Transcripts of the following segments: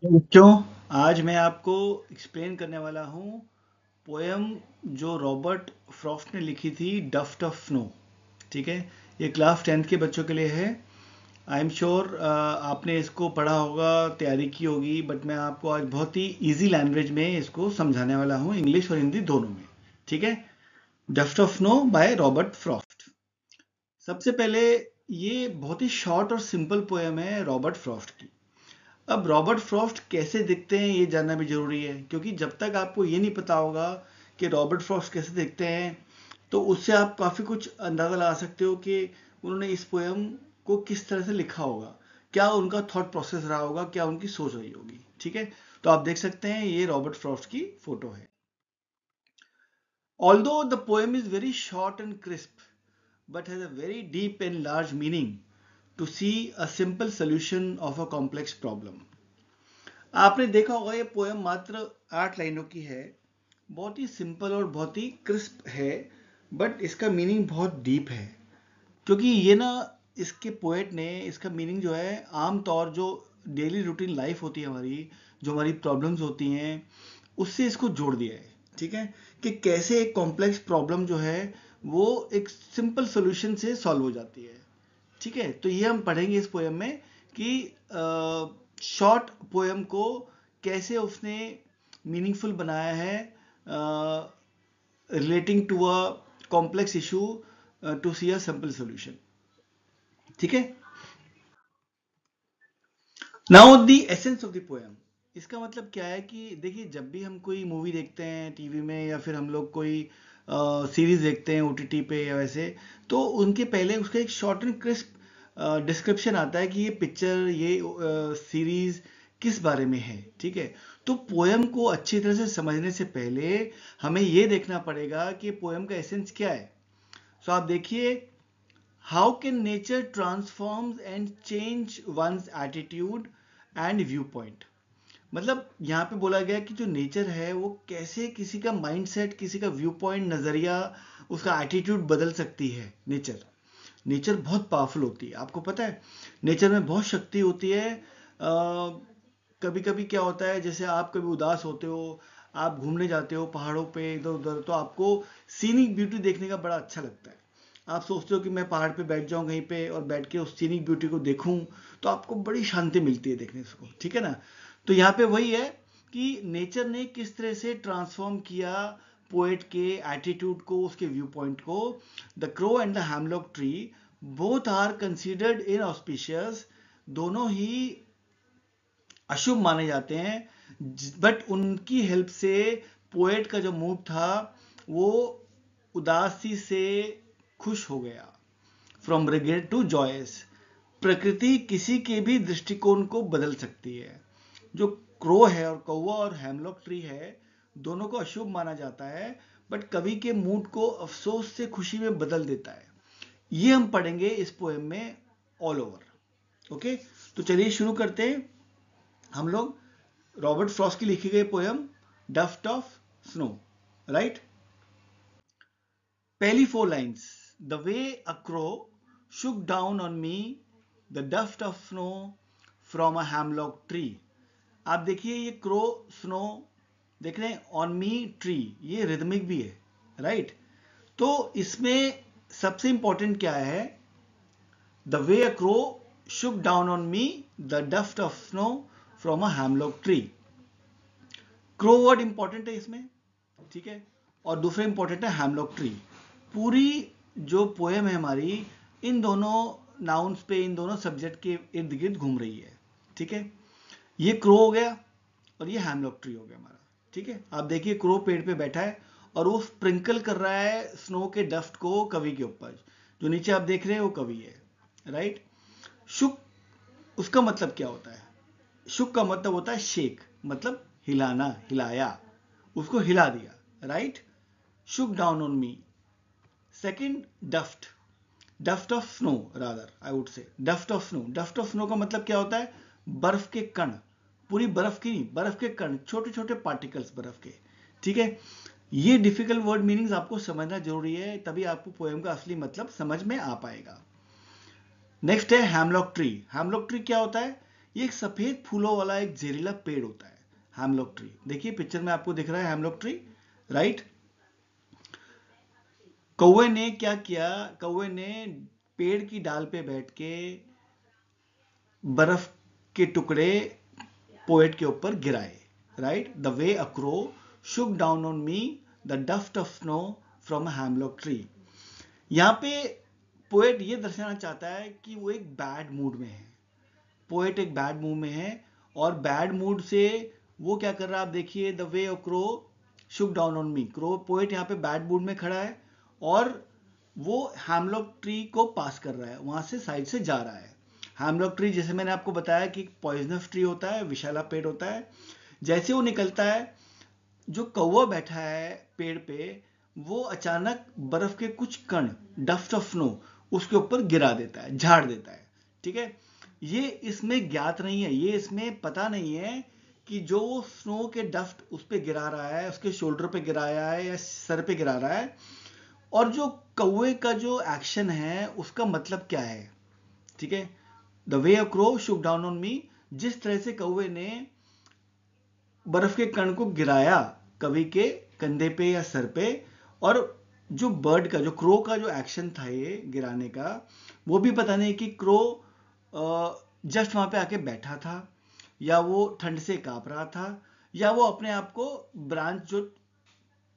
बच्चों, आज मैं आपको एक्सप्लेन करने वाला हूँ पोयम जो रॉबर्ट फ्रॉस्ट ने लिखी थी, डस्ट ऑफ स्नो। ठीक है, ये क्लास 10th के बच्चों के लिए है। आई एम श्योर आपने इसको पढ़ा होगा, तैयारी की होगी, बट मैं आपको आज बहुत ही इजी लैंग्वेज में इसको समझाने वाला हूँ, इंग्लिश और हिंदी दोनों में। ठीक है, dust of snow by Robert Frost. सबसे पहले, ये बहुत ही शॉर्ट और सिंपल पोयम है रॉबर्ट फ्रॉस्ट की। अब रॉबर्ट फ्रॉस्ट कैसे दिखते हैं ये जानना भी जरूरी है, क्योंकि जब तक आपको ये नहीं पता होगा कि रॉबर्ट फ्रॉस्ट कैसे दिखते हैं, तो उससे आप काफी कुछ अंदाजा लगा सकते हो कि उन्होंने इस पोयम को किस तरह से लिखा होगा, क्या उनका थॉट प्रोसेस रहा होगा, क्या उनकी सोच रही होगी। ठीक है, तो आप देख सकते हैं ये रॉबर्ट फ्रॉस्ट की फोटो है। Although the poem is very short and crisp, but has a very deep and large meaning to see a simple solution of a complex problem. आपने देखा होगा ये पोयम मात्र 8 लाइनों की है, बहुत ही सिंपल और बहुत ही क्रिस्प है, बट इसका मीनिंग बहुत डीप है। क्योंकि ये ना, इसके पोएट ने इसका मीनिंग जो है, आम तौर जो डेली रूटीन लाइफ होती है हमारी, जो हमारी प्रॉब्लम्स होती हैं, उससे इसको जोड़ दिया है। ठीक है, कि कैसे एक कॉम्प्लेक्स प्रॉब्लम जो है वो एक सिंपल सोल्यूशन से सॉल्व हो जाती है। ठीक है, तो ये हम पढ़ेंगे इस पोयम में कि शॉर्ट पोयम को कैसे उसने मीनिंगफुल बनाया है, relating to a complex issue, to see a simple solution. ठीक है, now the essence of the poem. इसका मतलब क्या है कि देखिए, जब भी हम कोई मूवी देखते हैं टीवी में, या फिर हम लोग कोई सीरीज देखते हैं ओटीटी पे या वैसे, तो उनके पहले उसका एक शॉर्ट एंड क्रिस्प डिस्क्रिप्शन आता है कि ये पिक्चर, ये सीरीज किस बारे में है। ठीक है, तो पोयम को अच्छी तरह से समझने से पहले हमें ये देखना पड़ेगा कि पोयम का एसेंस क्या है। सो आप देखिए, how can nature transforms and change one's attitude and viewpoint. मतलब यहाँ पे बोला गया कि जो नेचर है वो कैसे किसी का माइंडसेट, किसी का व्यू पॉइंट, नजरिया, उसका एटीट्यूड बदल सकती है। नेचर नेचर बहुत पावरफुल होती है, आपको पता है। नेचर में बहुत शक्ति होती है। कभी कभी क्या होता है, जैसे आप कभी उदास होते हो, आप घूमने जाते हो पहाड़ों पे इधर उधर, तो आपको सीनिक ब्यूटी देखने का बड़ा अच्छा लगता है। आप सोचते हो कि मैं पहाड़ पे बैठ जाऊं कहीं पे और बैठ के उस सीनिक ब्यूटी को देखूं, तो आपको बड़ी शांति मिलती है देखने से। ठीक है ना। तो यहाँ पे वही है कि नेचर ने किस तरह से ट्रांसफॉर्म किया पोएट के एटीट्यूड को, उसके व्यू पॉइंट को। The crow and the hemlock tree both are considered inauspicious, दोनों ही अशुभ माने जाते हैं, बट उनकी हेल्प से पोएट का जो मूड था वो उदासी से खुश हो गया। From regret to joys. प्रकृति किसी के भी दृष्टिकोण को बदल सकती है। जो क्रो है और कौवा और हेमलॉक ट्री है, दोनों को अशुभ माना जाता है, बट कवि के मूड को अफसोस से खुशी में बदल देता है। ये हम पढ़ेंगे इस पोएम में ऑल ओवर। ओके, तो चलिए शुरू करते हैं हम लोग रॉबर्ट फ्रॉस्ट की लिखी गई poem dust of snow. Right, पहली 4 lines. The way a crow shook down on me the dust of snow from a hemlock tree। आप देखिए, ये क्रो, स्नो, देख रहे हैं, ऑन मी ट्री, ये रिदमिक भी है। राइट, तो इसमें सबसे इंपॉर्टेंट क्या है, the way a crow shook down on me the dust of snow from a hemlock tree। Crow word important है इसमें। ठीक है, और दूसरा इंपॉर्टेंट है हेमलॉक ट्री। पूरी जो पोएम है हमारी, इन दोनों नाउन्स पे, इन दोनों सब्जेक्ट के इर्द गिर्द घूम रही है। ठीक है, ये क्रो हो गया और ये हेमलॉक ट्री हो गया हमारा। ठीक है, आप देखिए, क्रो पेड़ पे बैठा है और वो स्प्रिंकल कर रहा है स्नो के डस्ट को कवि के ऊपर। जो नीचे आप देख रहे हैं वो कवि है। राइट, शुक, उसका मतलब क्या होता है? शुक का मतलब होता है शेक, मतलब हिलाना, हिलाया, उसको हिला दिया। Right, Shuk down on me. Second, dust, dust of snow, rather I would say dust of snow. Dust of snow का मतलब क्या होता है? बर्फ के कण, पूरी बर्फ की नहीं, बर्फ के कण, छोटे छोटे पार्टिकल्स बर्फ के। ठीक है, ये डिफिकल्ट वर्ड मीनिंग्स आपको समझना जरूरी है, तभी आपको पोएम का असली मतलब समझ में आ पाएगा। नेक्स्ट है हैमलॉक ट्री। हैमलॉक ट्री क्या होता है? ये एक सफेद फूलों वाला एक जहरीला पेड़ होता है, हैमलॉक ट्री। देखिए पिक्चर में आपको दिख रहा है हैमलॉक ट्री, राइट। कौवे ने क्या किया, कौवे ने पेड़ की डाल पे बैठ के बर्फ के टुकड़े पोएट के ऊपर गिराए, right. The way a crow Shuk down on me the dust of snow from a hemlock tree. यहाँ पे पोएट ये दर्शाना चाहता है कि वो एक बैड मूड में है, पोएट एक बैड मूड में है, और बैड मूड से वो क्या कर रहा है आप देखिए, the way a crow Shuk down on me. Crow poet यहाँ पे बैड मूड में खड़ा है और वो हैमलॉक ट्री को पास कर रहा है, वहां से साइड से जा रहा है। हैमलॉक ट्री जैसे मैंने आपको बताया कि पॉइजनस ट्री होता है, विषैला पेड़ होता है। जैसे वो निकलता है, जो कौवा बैठा है पेड़ पे, वो अचानक बर्फ के कुछ कण, डस्ट ऑफ स्नो, उसके ऊपर गिरा देता है, झाड़ देता है, ठीक है। ये इसमें ज्ञात नहीं है, ये इसमें पता नहीं है कि जो स्नो के डस्ट उस पे गिरा रहा है, उसके शोल्डर पे गिराया है या सर पे गिरा रहा है, और जो कौवे का जो एक्शन है उसका मतलब क्या है, ठीक है। The way a crow Shuk down on me, जिस तरह से कौवे ने बर्फ के कण को गिराया कवि के कंधे पे या सर पे, और जो बर्ड का, जो क्रो का जो एक्शन था ये गिराने का, वो भी पता नहीं कि क्रो जस्ट वहां पे आके बैठा था, या वो ठंड से कांप रहा था, या वो अपने आप को ब्रांच, जो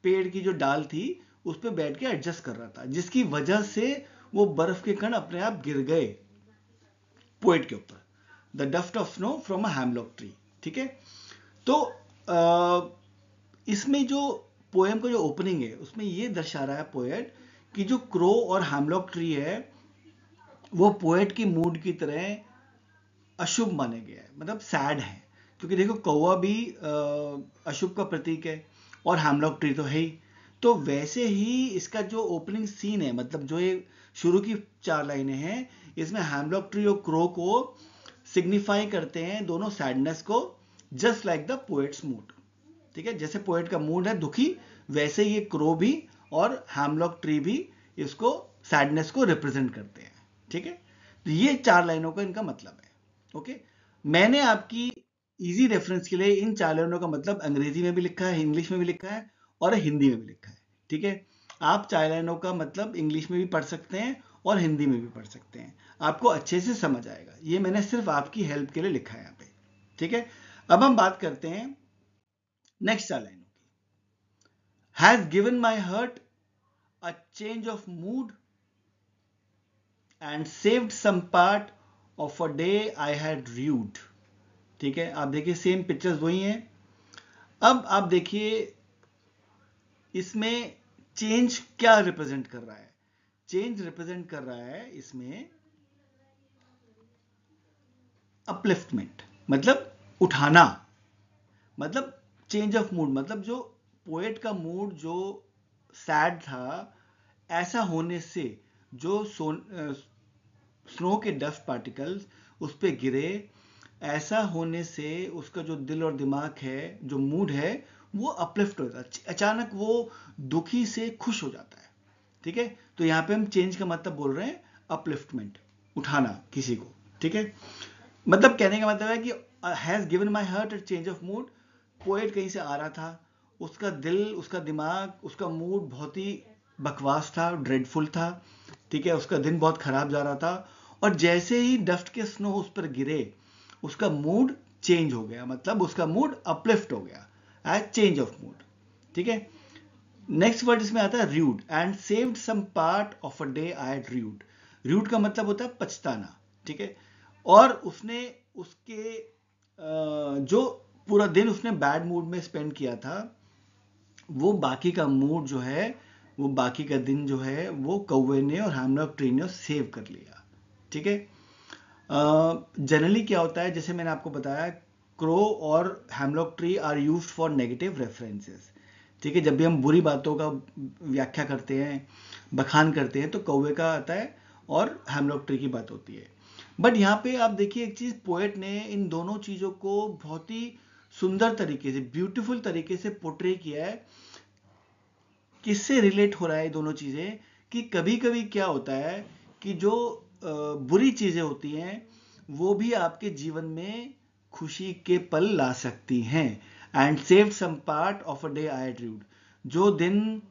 पेड़ की जो डाल थी, उस पर बैठ के एडजस्ट कर रहा था, जिसकी वजह से वो बर्फ के कण अपने आप गिर गए पोएट के ऊपर। The dust of snow from a hemlock tree, ठीक है। तो इसमें जो पोएम का जो ओपनिंग है उसमें ये दर्शा रहा है पोएट कि जो क्रो और हैमलॉक ट्री है वो पोएट की मूड की तरह अशुभ माने गया है, मतलब सैड है, क्योंकि देखो कौवा भी अशुभ का प्रतीक है और हैमलॉक ट्री तो है ही। तो वैसे ही इसका जो ओपनिंग सीन है, मतलब जो ये शुरू की 4 लाइनें हैं, इसमें हैमलॉक ट्री और क्रो को सिग्निफाई करते हैं, दोनों सैडनेस को, just like the poets mood, ठीक है। जैसे पोएट का मूड है दुखी, वैसे ये क्रो भी और हैमलॉक ट्री भी इसको, सैडनेस को रिप्रेजेंट करते हैं, ठीक है। तो ये 4 लाइनों का इनका मतलब है, ओके। मैंने आपकी इजी रेफरेंस के लिए इन 4 लाइनों का मतलब अंग्रेजी में भी लिखा है, इंग्लिश में भी लिखा है और हिंदी में भी लिखा है, ठीक है। आप 4 लाइनों का मतलब इंग्लिश में भी पढ़ सकते हैं और हिंदी में भी पढ़ सकते हैं, आपको अच्छे से समझ आएगा। ये मैंने सिर्फ आपकी हेल्प के लिए लिखा है यहाँ पे, ठीक है। अब हम बात करते हैं नेक्स्ट 4 लाइनों की। Has given my heart a change of mood and saved some part of a day I had rued, ठीक है। आप देखिए सेम पिक्चर्स वही हैं। अब आप देखिए इसमें चेंज क्या रिप्रेजेंट कर रहा है, चेंज रिप्रेजेंट कर रहा है इसमें अपलिफ्टमेंट, मतलब उठाना, मतलब चेंज ऑफ मूड, मतलब जो पोएट का मूड जो सैड था, ऐसा होने से जो स्नो के डस्ट पार्टिकल्स उस पर गिरे, ऐसा होने से उसका जो दिल और दिमाग है, जो मूड है, वो अपलिफ्ट हो जाता है, अचानक वो दुखी से खुश हो जाता है, ठीक है। तो यहाँ पे हम चेंज का मतलब बोल रहे हैं अपलिफ्टमेंट, उठाना किसी को, ठीक है। मतलब कहने का मतलब है कि has given my heart a change of mood, poet कहीं से आ रहा था, उसका दिल, उसका दिमाग, उसका मूड बहुत ही बकवास था, ड्रेडफुल था, ठीक है। उसका दिन बहुत खराब जा रहा था, और जैसे ही डस्ट के स्नो उस पर गिरे, उसका मूड चेंज हो गया, मतलब उसका मूड अपलिफ्ट हो गया एज चेंज ऑफ मूड, ठीक है। नेक्स्ट वर्ड इसमें आता है rued, and saved some part of a day I had rued. Rued का मतलब होता है पछताना, ठीक है। और उसने उसके जो पूरा दिन उसने बैड मूड में स्पेंड किया था, वो बाकी का मूड जो है, वो बाकी का दिन जो है, वो कौवे ने और हैमलॉक ट्री ने सेव कर लिया, ठीक है। जनरली क्या होता है, जैसे मैंने आपको बताया, क्रो और hemlock tree are used for negative references, ठीक है। जब भी हम बुरी बातों का व्याख्या करते हैं, बखान करते हैं, तो कौवे का आता है और हैमलॉक ट्री की बात होती है। बट यहाँ पे आप देखिए एक चीज, पोएट ने इन दोनों चीजों को बहुत ही सुंदर तरीके से, ब्यूटीफुल तरीके से पोर्ट्रे किया है। किससे रिलेट हो रहा है दोनों चीजें, कि कभी कभी क्या होता है कि जो बुरी चीजें होती हैं वो भी आपके जीवन में खुशी के पल ला सकती हैं। And save some part of a day I dreamed, जो दिन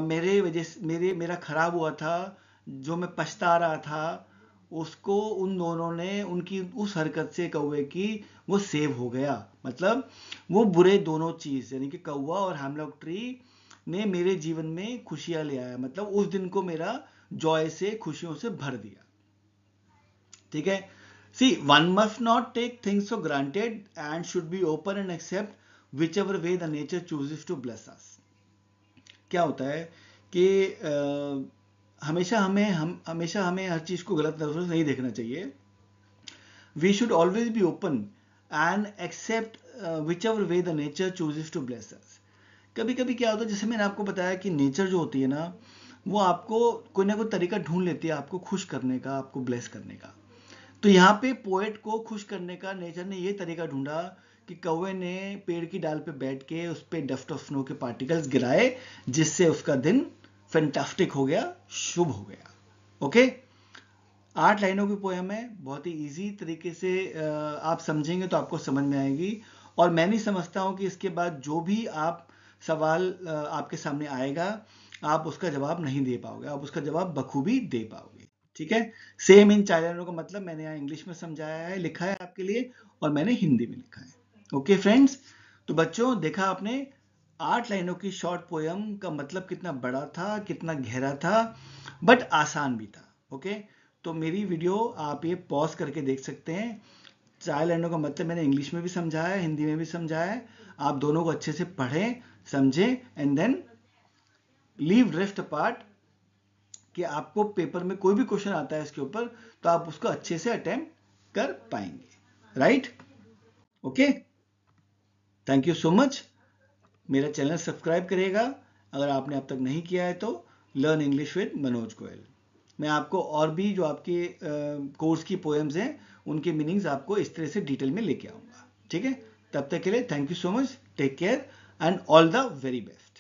मेरे वजह से मेरा खराब हुआ था, जो मैं पछता रहा था, उसको उन दोनों ने, उनकी उस हरकत से कौवे की, वो सेव हो गया। मतलब वो बुरे दोनों चीज, यानी कि कौवा और हेमलॉक ट्री ने मेरे जीवन में खुशियां ले आया, मतलब उस दिन को मेरा जॉय से, खुशियों से भर दिया। ठीक है। See, one must not take things for granted and should be open and accept which ever way the nature chooses to bless us. क्या होता है कि हमेशा हमें हर चीज को गलत नजरों से नहीं देखना चाहिए। We should always be open and accept which ever way the nature chooses to bless us. कभी कभी क्या होता है, जैसे मैंने आपको बताया कि नेचर जो होती है ना, वो आपको कोई ना कोई तरीका ढूंढ लेती है आपको खुश करने का, आपको ब्लेस करने का। तो यहाँ पे पोएट को खुश करने का नेचर ने ये तरीका ढूंढा कि कौवे ने पेड़ की डाल पे बैठ के उस पे डस्ट ऑफ स्नो के पार्टिकल्स गिराए, जिससे उसका दिन फैंटास्टिक हो गया, शुभ हो गया। ओके, 8 लाइनों की पोएम है, बहुत ही इजी तरीके से आप समझेंगे तो आपको समझ में आएगी। और मैं नहीं समझता हूं कि इसके बाद जो भी आप सवाल आपके सामने आएगा, आप उसका जवाब नहीं दे पाओगे, आप उसका जवाब बखूबी दे पाओगे। ठीक है। सेम इन 4 लाइनों का मतलब मैंने यहाँ इंग्लिश में समझाया है, लिखा है आपके लिए, और मैंने हिंदी में लिखा है। ओके फ्रेंड्स, तो बच्चों देखा आपने 8 लाइनों की शॉर्ट पोयम का मतलब कितना बड़ा था, कितना गहरा था, बट आसान भी था। ओके, तो मेरी वीडियो आप ये पॉज करके देख सकते हैं। 4 लाइनों का मतलब मैंने इंग्लिश में भी समझाया है, हिंदी में भी समझाया है। आप दोनों को अच्छे से पढ़ें, समझें, and then leave drift apart, कि आपको पेपर में कोई भी क्वेश्चन आता है इसके ऊपर, तो आप उसको अच्छे से अटेम्प्ट कर पाएंगे। Right? Okay, thank you so much. मेरा चैनल सब्सक्राइब करिएगा अगर आपने अब तक नहीं किया है तो, learn English with Manoj Goyal. मैं आपको और भी जो आपके कोर्स की पोएम्स हैं उनके मीनिंग्स आपको इस तरह से डिटेल में लेके आऊंगा। ठीक है, तब तक के लिए thank you so much, take care and all the very best.